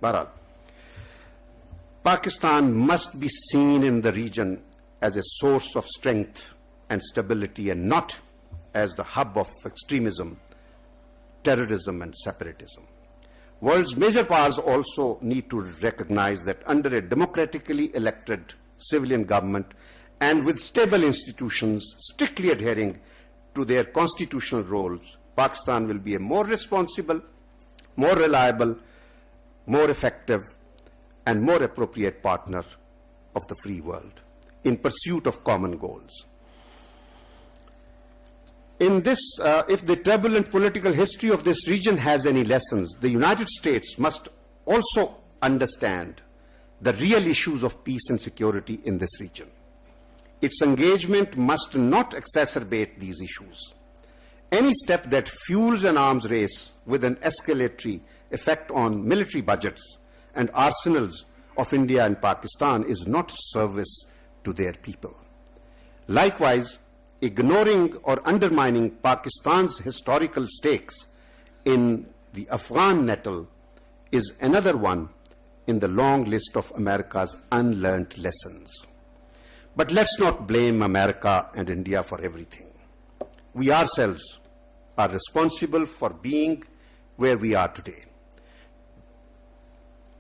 Bahral, Pakistan must be seen in the region as a source of strength and stability and not as the hub of extremism, terrorism and separatism. World's major powers also need to recognize that under a democratically elected civilian government and with stable institutions strictly adhering to their constitutional roles, Pakistan will be a more responsible, more reliable, more effective, and more appropriate partner of the free world in pursuit of common goals. In this, if the turbulent political history of this region has any lessons, the United States must also understand the real issues of peace and security in this region. Its engagement must not exacerbate these issues. Any step that fuels an arms race with an escalatory effect on military budgets and arsenals of India and Pakistan is not service to their people. Likewise, ignoring or undermining Pakistan's historical stakes in the Afghan nettle is another one in the long list of America's unlearned lessons. But let's not blame America and India for everything. We ourselves are responsible for being where we are today.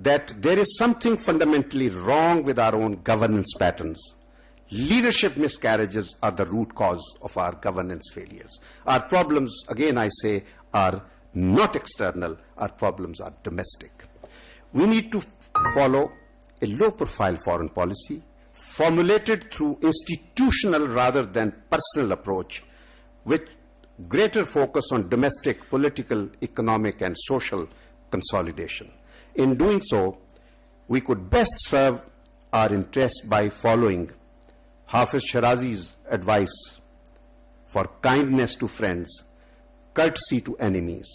that there is something fundamentally wrong with our own governance patterns. Leadership miscarriages are the root cause of our governance failures. Our problems, again I say, are not external. Our problems are domestic. We need to follow a low-profile foreign policy, formulated through institutional rather than personal approach, with greater focus on domestic, political, economic, and social consolidation. In doing so, we could best serve our interests by following Hafiz Shirazi's advice for kindness to friends, courtesy to enemies,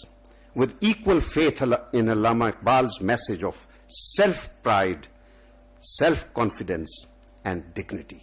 with equal faith in Allama Iqbal's message of self-pride, self-confidence and dignity.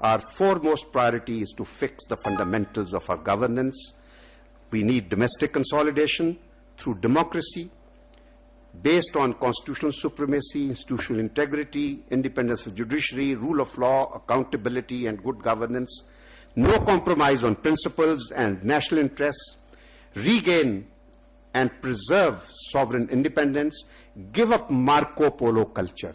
Our foremost priority is to fix the fundamentals of our governance. We need domestic consolidation through democracy based on constitutional supremacy, institutional integrity, independence of judiciary, rule of law, accountability and good governance. No compromise on principles and national interests, regain and preserve sovereign independence, give up Marco Polo culture.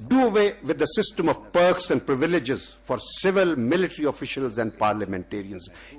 Do away with the system of perks and privileges for civil, military officials and parliamentarians.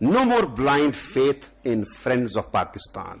No more blind faith in friends of Pakistan.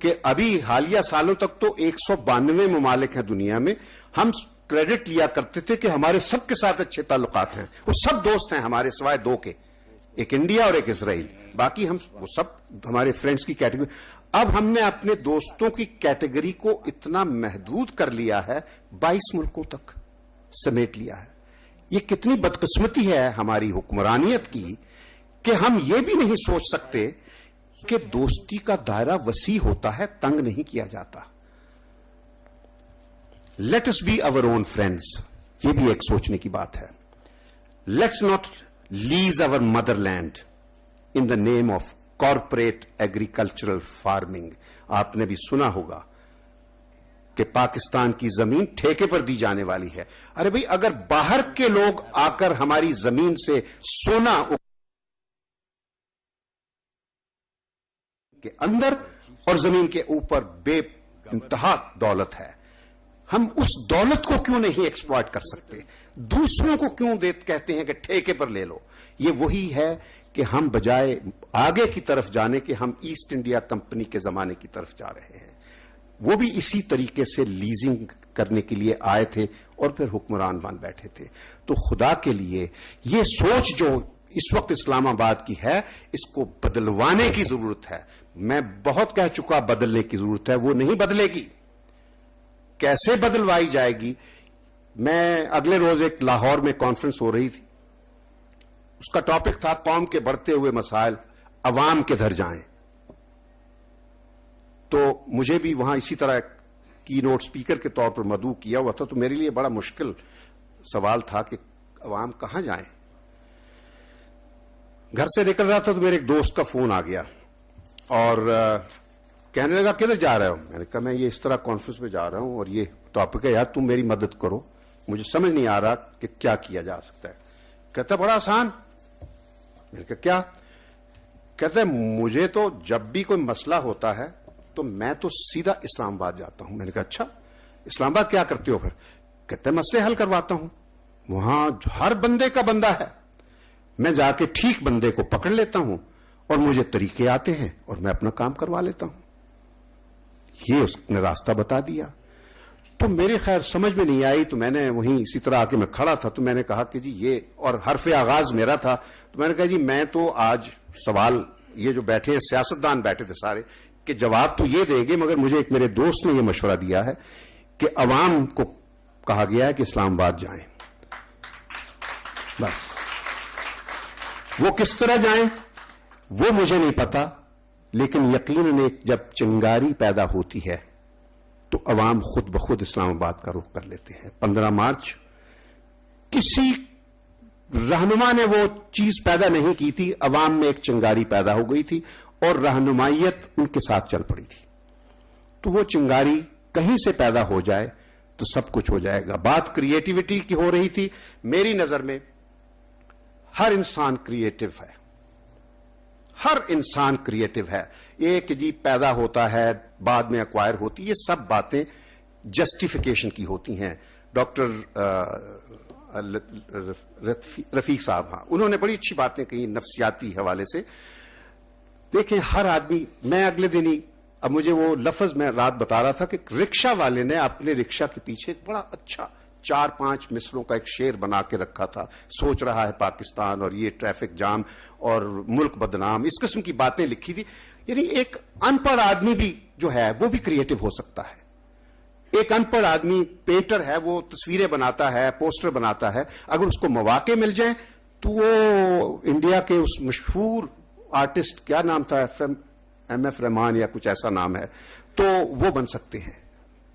کہ ابھی حالیہ سالوں تک تو 192 ممالک ہیں دنیا میں. ہم کریڈٹ لیا کرتے تھے کہ ہمارے سب کے ساتھ اچھے تعلقات ہیں, وہ سب دوست ہیں ہمارے سوائے 2 کے, ایک انڈیا اور ایک اسرائیل, باقی وہ سب ہمارے فرینڈز کی کیٹیگری. اب ہم نے اپنے دوستوں کی کیٹیگری کو اتنا محدود کر لیا ہے, 22 ملکوں تک سمیٹ لیا ہے. یہ کتنی بدقسمتی ہے ہماری حکمرانیت کی کہ ہم یہ بھی نہیں سوچ سکتے کہ دوستی کا دائرہ وسیع ہوتا ہے, تنگ نہیں کیا جاتا. Let us be over on friends, یہ بھی ایک سوچنے کی بات ہے. Let's not lease our motherland in the name of corporate agricultural farming. آپ نے بھی سنا ہوگا کہ پاکستان کی زمین ٹھیکے پر دی جانے والی ہے. ارے بھئی, اگر باہر کے لوگ آ کر ہماری زمین سے سونا کے اندر اور زمین کے اوپر بے انتہا دولت ہے, ہم اس دولت کو کیوں نہیں ایکسپلائٹ کر سکتے؟ دوسروں کو کیوں کہتے ہیں کہ ٹھیکے پر لے لو؟ یہ وہی ہے کہ ہم بجائے آگے کی طرف جانے کے ہم ایسٹ انڈیا کمپنی کے زمانے کی طرف جا رہے ہیں. وہ بھی اسی طریقے سے لیزنگ کرنے کے لیے آئے تھے اور پھر حکمران بن بیٹھے تھے. تو خدا کے لیے یہ سوچ جو اس وقت اسلام آباد کی ہے, اس کو بدلوانے کی ضرورت ہے. میں بہت کہہ چکا بدلنے کی ضرورت ہے, وہ نہیں بدلے گی. کیسے بدلوائی جائے گی؟ میں اگلے روز ایک لاہور میں کانفرنس ہو رہی تھی, اس کا ٹاپک تھا قوم کے بڑھتے ہوئے مسائل عوام کدھر جائیں. تو مجھے بھی وہاں اسی طرح کی نوٹ اسپیکر کے طور پر مدعو کیا ہوا تھا, تو میرے لیے بڑا مشکل سوال تھا کہ عوام کہاں جائیں. گھر سے نکل رہا تھا تو میرے ایک دوست کا فون آ گیا اور کہنے لگا کدھر جا رہے ہو؟ میں نے کہا میں یہ اس طرح کانفرنس میں جا رہا ہوں اور یہ ٹاپک ہے, یار تم میری مدد کرو, مجھے سمجھ نہیں آ رہا کہ کیا کیا جا سکتا ہے. کہتا بڑا آسان. میں نے کہا کیا؟ کہتا ہے مجھے تو جب بھی کوئی مسئلہ ہوتا ہے تو میں تو سیدھا اسلام آباد جاتا ہوں. میں نے کہا اچھا, اسلام آباد کیا کرتے ہو پھر؟ کہتا ہے مسئلے حل کرواتا ہوں, وہاں ہر بندے کا بندہ ہے, میں جا کے ٹھیک بندے کو پکڑ لیتا ہوں اور مجھے طریقے آتے ہیں اور میں اپنا کام کروا لیتا ہوں. یہ اس نے راستہ بتا دیا. تو میری خیر سمجھ میں نہیں آئی, تو میں نے وہیں اسی طرح آ کے میں کھڑا تھا, تو میں نے کہا کہ جی یہ, اور حرف آغاز میرا تھا, تو میں نے کہا جی میں تو آج سوال, یہ جو بیٹھے ہیں سیاستدان بیٹھے تھے سارے, کہ جواب تو یہ دیں گے, مگر مجھے ایک میرے دوست نے یہ مشورہ دیا ہے کہ عوام کو کہا گیا ہے کہ اسلام آباد جائیں. بس وہ کس طرح جائیں وہ مجھے نہیں پتا, لیکن یقیناً جب چنگاری پیدا ہوتی ہے تو عوام خود بخود اسلام آباد کا رخ کر لیتے ہیں. 15 مارچ کسی رہنما نے وہ چیز پیدا نہیں کی تھی, عوام میں ایک چنگاری پیدا ہو گئی تھی اور رہنمائیت ان کے ساتھ چل پڑی تھی. تو وہ چنگاری کہیں سے پیدا ہو جائے تو سب کچھ ہو جائے گا. بات کریٹیوٹی کی ہو رہی تھی, میری نظر میں ہر انسان کریٹو ہے, ہر انسان کریٹو ہے. ایک جی پیدا ہوتا ہے بعد میں ایکوائر ہوتی, یہ سب باتیں جسٹیفیکیشن کی ہوتی ہیں. ڈاکٹر رفیق صاحب, ہاں, انہوں نے بڑی اچھی باتیں کہی نفسیاتی حوالے سے. دیکھیں ہر آدمی, میں اگلے دن ہی, اب مجھے وہ لفظ میں رات بتا رہا تھا کہ رکشہ والے نے اپنے رکشہ کے پیچھے بڑا اچھا 4-5 مصروں کا ایک شعر بنا کے رکھا تھا, سوچ رہا ہے پاکستان اور یہ ٹریفک جام اور ملک بدنام, اس قسم کی باتیں لکھی تھی. یعنی ایک ان پڑھ آدمی بھی جو ہے وہ بھی کریٹو ہو سکتا ہے. ایک ان پڑھ آدمی پینٹر ہے, وہ تصویریں بناتا ہے, پوسٹر بناتا ہے, اگر اس کو مواقع مل جائیں تو وہ انڈیا کے اس مشہور آرٹسٹ, کیا نام تھا, ایم ایف رحمان یا کچھ ایسا نام ہے, تو وہ بن سکتے ہیں,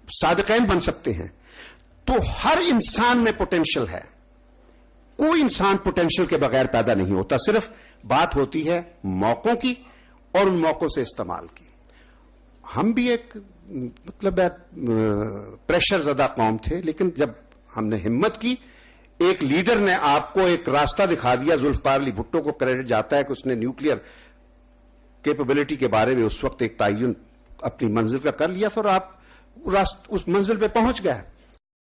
صادقین بن سکتے ہیں. تو ہر انسان میں پوٹینشل ہے, کوئی انسان پوٹینشل کے بغیر پیدا نہیں ہوتا. صرف بات ہوتی ہے موقعوں کی اور ان موقعوں سے استعمال کی. ہم بھی ایک مطلب پریشر زدہ قوم تھے, لیکن جب ہم نے ہمت کی, ایک لیڈر نے آپ کو ایک راستہ دکھا دیا. ذوالفقار علی بھٹو کو کریڈٹ جاتا ہے کہ اس نے نیوکلیئر کیپیبلٹی کے بارے میں اس وقت ایک تعین اپنی منزل کا کر لیا تھا اور آپ اس منزل پہ پہنچ گئے.